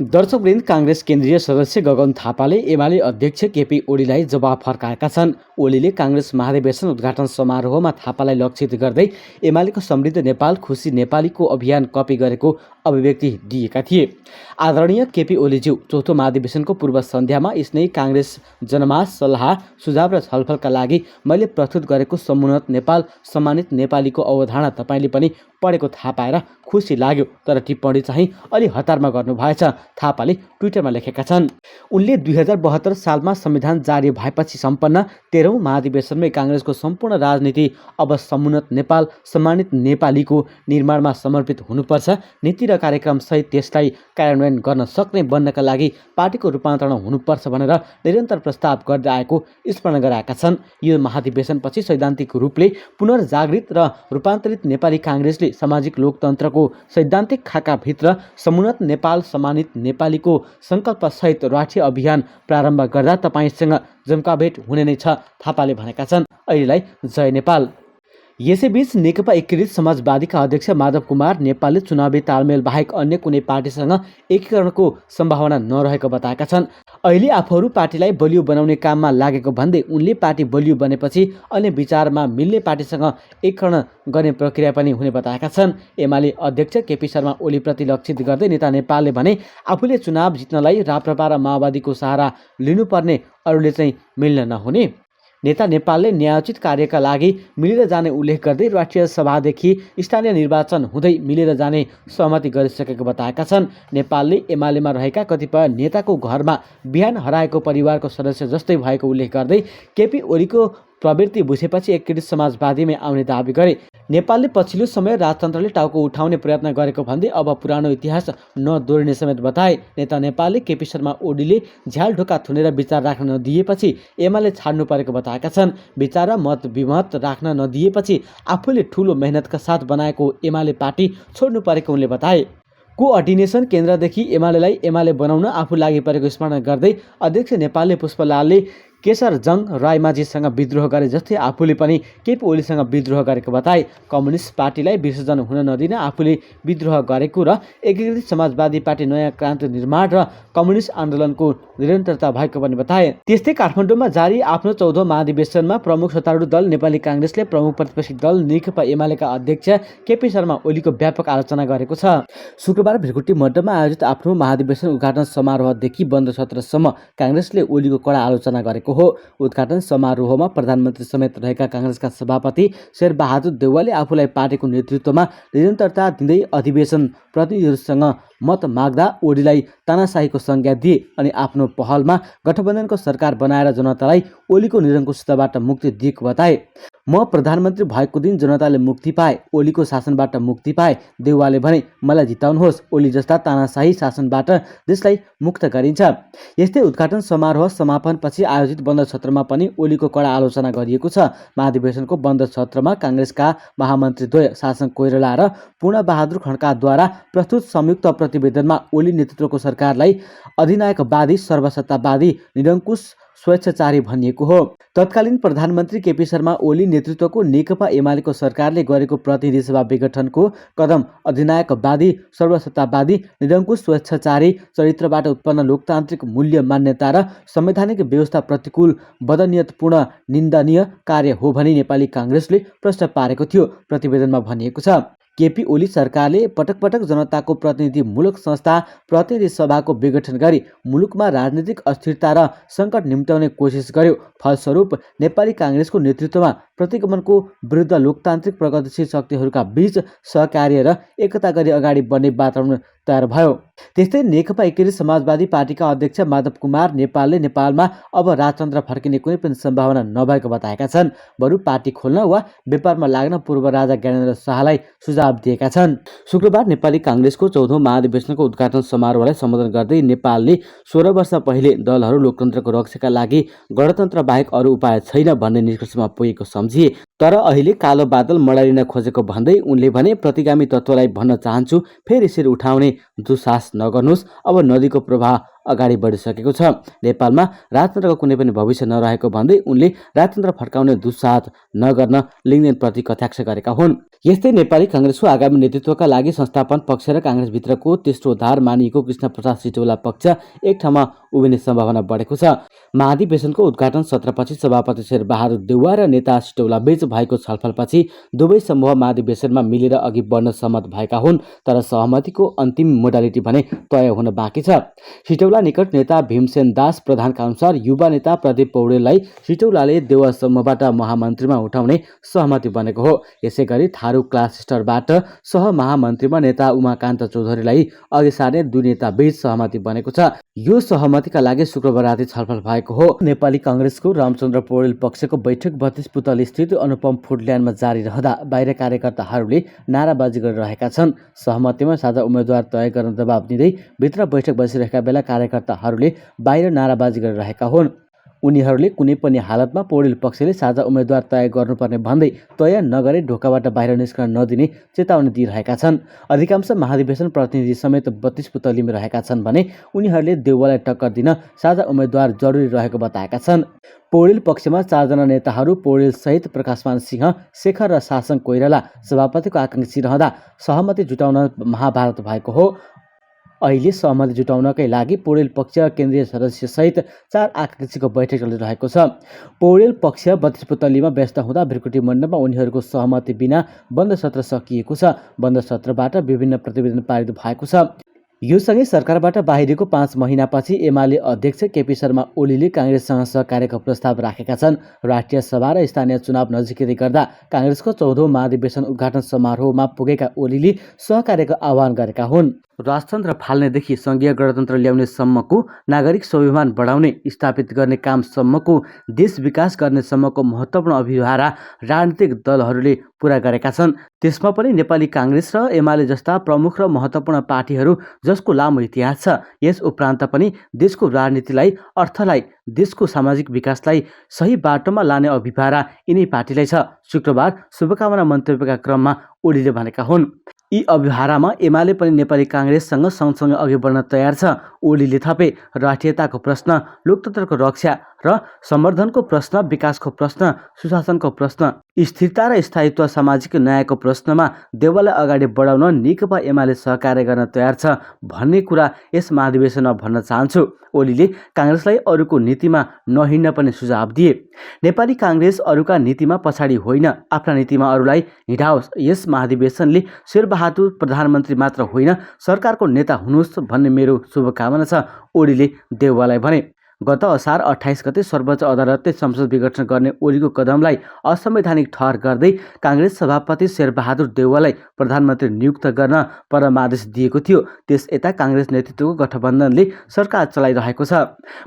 दर्शकवृन्द, काङ्ग्रेस केन्द्रीय सदस्य गगन थापाले एमाले अध्यक्ष केपी ओलीलाई जवाब फर्काएका छन्। ओलीले काङ्ग्रेस महाधिवेशन उद्घाटन समारोहमा थापालाई लक्षित गर्दै एमालेको समृद्ध नेपाल खुसी नेपालीको अभियान कपी गरेको अभिव्यक्ति दिएका थिए। आदरणीय केपी ओलीज्यू, चौथो महाधिवेशनको पूर्व सन्ध्यामा स्नेही काङ्ग्रेस जनमास सल्लाह सुझाव र छलफलका लागि मैले प्रस्तुत गरेको समुन्नत नेपाल सम्मानित नेपालीको अवधारणा तपाईँले पनि पढेको थाहा पाएर खुसी लाग्यो, तर टिप्पणी चाहिँ अलि हतारमा गर्नुभएछ, थापाले ट्विटरमा लेखेका छन्। उनले 2072 सालमा संविधान जारी भएपछि सम्पन्न 13औं महाधिवेशनमै काङ्ग्रेसको सम्पूर्ण राजनीति अब समुन्नत नेपाल सम्मानित नेपालीको निर्माणमा समर्पित हुनुपर्छ, नीति र कार्यक्रमसहित त्यसलाई कार्यान्वयन गर्न सक्ने बन्नका लागि पार्टीको रूपान्तरण हुनुपर्छ भनेर निरन्तर प्रस्ताव गर्दै आएको स्मरण गराएका छन्। यो महाधिवेशनपछि सैद्धान्तिक रूपले पुनर्जागृत र रूपान्तरित नेपाली काङ्ग्रेसले सामाजिक लोकतन्त्रको सैद्धान्तिक खाकाभित्र समुन्नत नेपाल सम्मानित नेपालीको सङ्कल्पसहित राष्ट्रिय अभियान प्रारम्भ गर्दा तपाईँसँग जम्काभेट हुने नै छ, थापाले भनेका छन्। अहिलेलाई जय नेपाल। यसैबीच नेकपा एकीकृत समाजवादीका अध्यक्ष माधव कुमार नेपालले चुनावी तालमेल बाहेक अन्य कुनै पार्टीसँग एकीकरणको सम्भावना नरहेको बताएका छन्। अहिले आफूहरू पार्टीलाई बलियो बनाउने काममा लागेको भन्दै उनले पार्टी बलियो बनेपछि अन्य विचारमा मिल्ने पार्टीसँग एकीकरण गर्ने प्रक्रिया पनि हुने बताएका छन्। एमाले अध्यक्ष केपी शर्मा ओलीप्रति लक्षित गर्दै नेता नेपालले भने आफूले चुनाव जित्नलाई राप्रपा र माओवादीको सहारा लिनुपर्ने, अरूले चाहिँ मिल्न नहुने। नेता नेपालले न्यायोचित कार्यका लागि मिलेर जाने उल्लेख गर्दै राष्ट्रिय सभादेखि स्थानीय निर्वाचन हुँदै मिलेर जाने सहमति गरिसकेको बताएका छन्। नेपालले एमालेमा रहेका कतिपय नेताको घरमा बिहान हराएको परिवारको सदस्य जस्तै भएको उल्लेख गर्दै केपी ओलीको प्रवृत्ति बुझेपछि एकीकृत समाजवादीमै आउने दावी गरे। नेपालले पछिल्लो समय राजतन्त्रले टाउको उठाउने प्रयत्न गरेको भन्दै अब पुरानो इतिहास नदोहोरिने समेत बताए। नेता नेपालले केपी शर्मा ओलीले झ्याल ढोका थुनेर विचार राख्न नदिएपछि एमाले छाड्नु परेको बताएका छन्। विचार र मत विमत राख्न नदिएपछि आफूले ठूलो मेहनतका साथ बनाएको एमाले पार्टी छोड्नु परेको उनले बताए। कोअर्डिनेसन केन्द्रदेखि एमालेलाई एमाले बनाउन आफू लागि परेको स्मरण गर्दै अध्यक्ष नेपालले पुष्पलालले केशरजङ रायमाझीसँग विद्रोह गरे जस्तै आफूले पनि केपी ओलीसँग विद्रोह गरेको बताए। कम्युनिस्ट पार्टीलाई विसर्जन हुन नदिन आफूले विद्रोह गरेको र एकीकृत समाजवादी पार्टी नयाँ क्रान्ति निर्माण र कम्युनिस्ट आन्दोलनको निरन्तरता भएको पनि बताए। त्यस्तै काठमाडौँमा जारी आफ्नो 14औं महाधिवेशनमा प्रमुख सत्तारूढ दल नेपाली काङ्ग्रेसले प्रमुख प्रतिपक्षी दल नेकपा एमालेका अध्यक्ष केपी शर्मा ओलीको व्यापक आलोचना गरेको छ। शुक्रबार भिरकुटी मण्डपमा आयोजित आफ्नो महाधिवेशन उद्घाटन समारोहदेखि बन्द सत्रसम्म काङ्ग्रेसले ओलीको कडा आलोचना गरेको हो। उद्घाटन समारोहमा प्रधानमन्त्री समेत रहेका काङ्ग्रेसका सभापति शेरबहादुर देउवाले आफूलाई पार्टीको नेतृत्वमा निरन्तरता दिँदै अधिवेशन प्रतिनिधिहरूसँग मत माग्दा ओलीलाई तानाशाहीको संज्ञा दिए अनि आफ्नो पहलमा गठबन्धनको सरकार बनाएर जनतालाई ओलीको निरङ्कुशताबाट मुक्ति दिएको बताए। म प्रधानमन्त्री भएको दिन जनताले मुक्ति पाए, ओलीको शासनबाट मुक्ति पाए। देउवाले भने मलाई जिताउनुहोस्, ओली जस्ता तानाशाही शासनबाट देशलाई मुक्त गरिन्छ। यस्तै उद्घाटन समारोह समापनपछि आयोजित बन्द सत्रमा पनि ओलीको कडा आलोचना गरिएको छ। महाधिवेशनको बन्द सत्रमा काङ्ग्रेसका महामन्त्रीद्वय शासक कोइराला र पूर्णबहादुर खड्काद्वारा प्रस्तुत संयुक्त प्रतिवेदनमा ओली नेतृत्वको सरकारलाई अधिनायकवादी, सर्वसत्तावादी, निरङ्कुश, स्वेच्छाचारी भनिएको हो। तत्कालीन प्रधानमन्त्री केपी शर्मा ओली नेतृत्वको नेकपा एमालेको सरकारले गरेको प्रतिनिधि सभा विघटनको कदम अधिनायकवादी, सर्वसत्तावादी, निरङ्कुश, स्वेच्छाचारी चरित्रबाट उत्पन्न लोकतान्त्रिक मूल्य मान्यता र संवैधानिक व्यवस्था प्रतिकूल बदनियतपूर्ण निन्दनीय कार्य हो भनी नेपाली काङ्ग्रेसले प्रश्न पारेको थियो। प्रतिवेदनमा भनिएको छ, केपी ओली सरकारले पटक पटक जनताको प्रतिनिधिमूलक संस्था प्रतिनिधि सभाको विघटन गरी मुलुकमा राजनीतिक अस्थिरता र सङ्कट निम्त्याउने कोसिस गर्यो। फलस्वरूप नेपाली काङ्ग्रेसको नेतृत्वमा प्रतिगमनको विरुद्ध लोकतान्त्रिक प्रगतिशील शक्तिहरूका बीच सहकार्य र एकता गरी अगाडि बढ्ने वातावरण तयार भयो। त्यस्तै नेकपा एकीकृत समाजवादी पार्टीका अध्यक्ष माधव कुमार नेपालले नेपालमा अब राजतन्त्र फर्किने कुनै पनि सम्भावना नभएको बताएका छन्। बरु पार्टी खोल्न वा व्यापारमा लाग्न पूर्व राजा ज्ञानेन्द्र शाहलाई सुझाव दिएका छन्। शुक्रबार नेपाली काङ्ग्रेसको 14औं महाधिवेशनको उद्घाटन समारोहलाई सम्बोधन गर्दै नेपालले 16 वर्ष पहिले दलहरू लोकतन्त्रको रक्षाका लागि गणतन्त्र बाहेक अरू उपाय छैन भन्ने निष्कर्षमा पुगेको सम्झिए। तर अहिले कालो बादल मडारिन खोजेको भन्दै उनले भने प्रतिगामी तत्त्वलाई भन्न चाहन्छु, फेरि शिर उठाउने दुस्साहस नगर्नुहोस्। अब नदीको प्रवाह अगाडि बढिसकेको छ। नेपालमा राजतन्त्रको कुनै पनि भविष्य नरहेको भन्दै उनले राजतन्त्र फर्काउने दुस्साहस नगर्न लिङ्गदेनप्रति कटाक्ष गरेका हुन्। यस्तै नेपाली काङ्ग्रेसको आगामी नेतृत्वका लागि संस्थापन पक्ष र काङ्ग्रेसभित्रको तेस्रो धार मानिएको कृष्णप्रसाद सिटौला पक्ष एक ठाउँमा उभिने सम्भावना बढेको छ। महाधिवेशनको उद्घाटन सत्रपछि सभापति शेरबहादुर देउवा र नेता सिटौला बीच भएको छलफलपछि दुवै समूह महाधिवेशनमा मिलेर अघि बढ्न सहमत भएका हुन्, तर सहमतिको अन्तिम मोडालिटी भने तय हुन बाँकी छ। सिटौला निकट नेता भीमसेन दास प्रधानका अनुसार युवा नेता प्रदीप पौडेललाई सिटौलाले देउवा समूहबाट महामन्त्रीमा उठाउने सहमति बनेको हो। यसैगरी थारू क्लस्टरबाट सहमहामन्त्रीमा नेता उमाकान्त चौधरीलाई अघि सार्ने दुई नेता बीच सहमति बनेको छ। यो सहमतिका लागि शुक्रबार राति छलफल भएको हो। नेपाली काङ्ग्रेसको रामचन्द्र पौडेल पक्षको बैठक 32 पुतली स्थित अनुपम फुडल्यान्डमा जारी रहँदा बाहिर कार्यकर्ताहरूले नाराबाजी गरिरहेका छन्। सहमतिमा साझा उम्मेद्वार तय गर्न दबाब दिँदै भित्र बैठक बसिरहेका बेला कार्यकर्ताहरूले बाहिर नाराबाजी गरिरहेका हुन्। उनीहरूले कुनै पनि हालतमा पौडेल पक्षले साझा उम्मेद्वार तय गर्नुपर्ने भन्दै तय नगरे ढोकाबाट बाहिर निस्कन नदिने चेतावनी दिइरहेका छन्। अधिकांश महाधिवेशन प्रतिनिधि समेत 32 पुतलीमा रहेका छन् भने उनीहरूले देउवालाई टक्कर दिन साझा उम्मेद्वार जरुरी रहेको बताएका छन्। पौडेल पक्षमा 4 जना नेताहरू पौडेल सहित प्रकाशमान सिंह, शेखर र शासन कोइराला सभापतिको आकांक्षी रहँदा सहमति जुटाउन महाभारत भएको हो। अहिले सहमति जुटाउनकै लागि पौडेल पक्ष केन्द्रीय सदस्य सहित 4 आकांक्षीको बैठक चलिरहेको छ। पौडेल पक्ष 32 पुतलीमा व्यस्त हुँदा भ्रिकुटी मण्डपमा उनीहरूको सहमति बिना बन्द सत्र सकिएको छ। बन्द सत्रबाट विभिन्न प्रतिवेदन पारित भएको छ। यो सँगै सरकारबाट बाहिरिएको 5 महिनापछि एमाले अध्यक्ष केपी शर्मा ओलीले काङ्ग्रेससँग सहकार्यको प्रस्ताव राखेका छन्। राष्ट्रिय सभा र स्थानीय चुनाव नजिकै गर्दा काङ्ग्रेसको 14औं महाधिवेशन उद्घाटन समारोहमा पुगेका ओलीले सहकार्यको आह्वान गरेका हुन्। राजतन्त्र फाल्नेदेखि सङ्घीय गणतन्त्र ल्याउने सम्मको, नागरिक स्वाभिमान बढाउने स्थापित गर्ने कामसम्मको, देश विकास गर्ने सम्मको महत्त्वपूर्ण अभिभारा राजनीतिक दलहरूले पुरा गरेका छन्। त्यसमा पनि नेपाली काङ्ग्रेस र एमाले जस्ता प्रमुख र महत्त्वपूर्ण पार्टीहरू जसको लामो इतिहास छ। यस उपरान्त पनि देशको राजनीतिलाई, अर्थलाई, देशको सामाजिक विकासलाई सही बाटोमा लाने अभिभारा यिनै पार्टीलाई छ। शुक्रबार शुभकामना मन्तव्यका क्रममा ओलीले भनेका हुन्। यी अभिभारामा एमाले पनि नेपाली काङ्ग्रेससँग सँगसँगै अघि बढ्न तयार छ। ओलीले थपे, राष्ट्रियताको प्रश्न, लोकतन्त्रको रक्षा र सम्वर्धनको प्रश्न, विकासको प्रश्न, सुशासनको प्रश्न, स्थिरता र स्थायित्व, सामाजिक न्यायको प्रश्नमा देउवालाई अगाडि बढाउन नेकपा एमाले सहकार्य गर्न तयार छ भन्ने कुरा यस महाधिवेशनमा भन्न चाहन्छु। ओलीले काङ्ग्रेसलाई अरूको नीतिमा नहिँड्न पनि सुझाव दिए। नेपाली काङ्ग्रेस अरूका नीतिमा पछाडि होइन, आफ्ना नीतिमा अरूलाई हिँडाओस्। यस महाधिवेशनले शेरबहादुर प्रधानमन्त्री मात्र होइन, सरकारको नेता हुनुहोस् भन्ने मेरो शुभकामना छ, ओलीले देउवालाई भने। गत असार 28 गते सर्वोच्च अदालतले संसद विघटन गर्ने ओलीको कदमलाई असंवैधानिक ठहर गर्दै काङ्ग्रेस सभापति शेरबहादुर देउवालाई प्रधानमन्त्री नियुक्त गर्न परमादेश दिएको थियो। त्यस यता काङ्ग्रेस नेतृत्वको गठबन्धनले सरकार चलाइरहेको छ।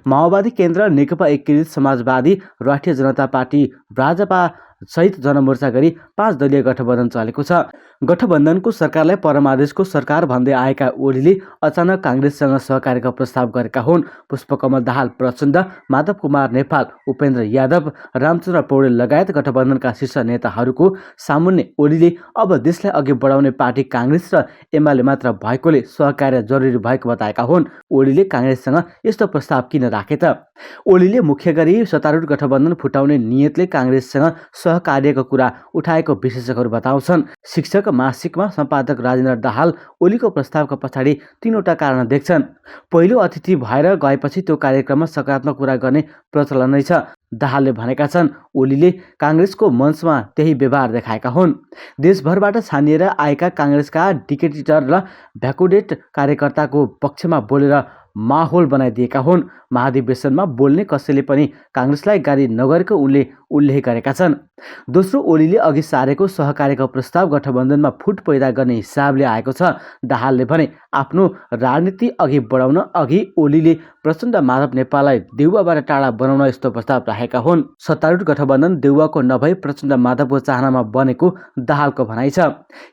माओवादी केन्द्र, नेकपा एकीकृत समाजवादी, राष्ट्रिय जनता पार्टी, राजपा सहित जनमोर्चा गरी 5 दलीय गठबन्धन चलेको छ। गठबन्धनको सरकारलाई परमादेशको सरकार भन्दै आएका ओलीले अचानक काङ्ग्रेससँग सहकार्यको प्रस्ताव गरेका हुन्। पुष्पकमल दाहाल प्रचण्ड, माधव कुमार नेपाल, उपेन्द्र यादव, रामचन्द्र पौडेल लगायत गठबन्धनका शीर्ष नेताहरूको सामुन्ने ओलीले अब देशलाई अघि बढाउने पार्टी काङ्ग्रेस र एमाले मात्र भएकोले सहकार्य जरुरी भएको बताएका हुन्। ओलीले काङ्ग्रेससँग यस्तो प्रस्ताव किन राखे त? ओलीले मुख्य गरी सत्तारूढ गठबन्धन फुटाउने नियतले काङ्ग्रेससँग सहकार्यको कुरा उठाएको विश्लेषकहरू बताउँछन्। शिक्षक मासिकमा सम्पादक राजेन्द्र दाहाल ओलीको प्रस्तावका पछाडि 3 वटा कारण देख्छन्। पहिलो, अतिथि भएर गएपछि त्यो कार्यक्रममा सकारात्मक कुरा गर्ने प्रचलन नै छ। दाहालले भनेका छन्, ओलीले काङ्ग्रेसको मञ्चमा त्यही व्यवहार देखाएका हुन्। देशभरबाट छानिएर आएका काङ्ग्रेसका डिकेटिटर र भ्याकुडेट कार्यकर्ताको पक्षमा बोलेर माहौल बनाइदिएका हुन्। महाधिवेशनमा बोल्ने कसैले पनि काङ्ग्रेसलाई गाली नगरेको उनले उल्लेख गरेका छन्। दोस्रो, ओलीले अघि सारेको सहकार्यको प्रस्ताव गठबन्धनमा फुट पैदा गर्ने हिसाबले आएको छ। दाहालले भने आफ्नो राजनीति अघि बढाउन अघि ओलीले प्रचण्ड माधव नेपाललाई देउवाबाट टाढा बनाउन यस्तो प्रस्ताव राखेका हुन्। सत्तारूढ गठबन्धन देउवाको नभई प्रचण्ड माधवको चाहनामा बनेको दाहालको भनाइ छ।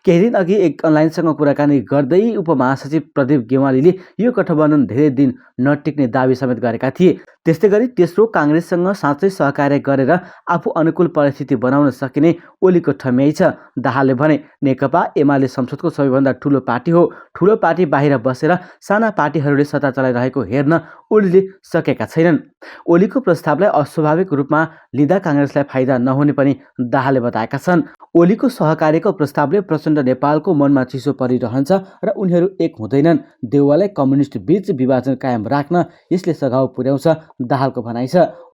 केही दिन अघि एक अनलाइनसँग कुराकानी गर्दै उपमहासचिव प्रदीप गेवालीले यो गठबन्धन धेरै दिन नटिक्ने दावी समेत गरेका थिए। त्यस्तै गरी तेस्रो काङ्ग्रेससँग साँच्चै सहकार्य गरेर आफू अनुकूल परिस्थिति बनाउन सकिने ओलीको ठम्याइ छ। दाहालले भने नेकपा एमाले संसदको सबैभन्दा ठूलो पार्टी हो। ठूलो पार्टी बाहिर बसेर साना पार्टीहरूले सत्ता चलाइरहेको हेर्न ओलीले सकेका छैनन्। ओलीको प्रस्तावलाई अस्वाभाविक रूपमा लिँदा काङ्ग्रेसलाई फाइदा नहुने पनि दाहालले बताएका छन्। ओलीको सहकार्यको प्रस्तावले प्रचण्ड नेपालको मनमा चिसो परिरहन्छ र उनीहरू एक हुँदैनन्। देउवालाई कम्युनिस्ट बीच विभाजन कायम राख्न यसले सघाउ पुर्याउँछ, दाहालको भनाइ छ।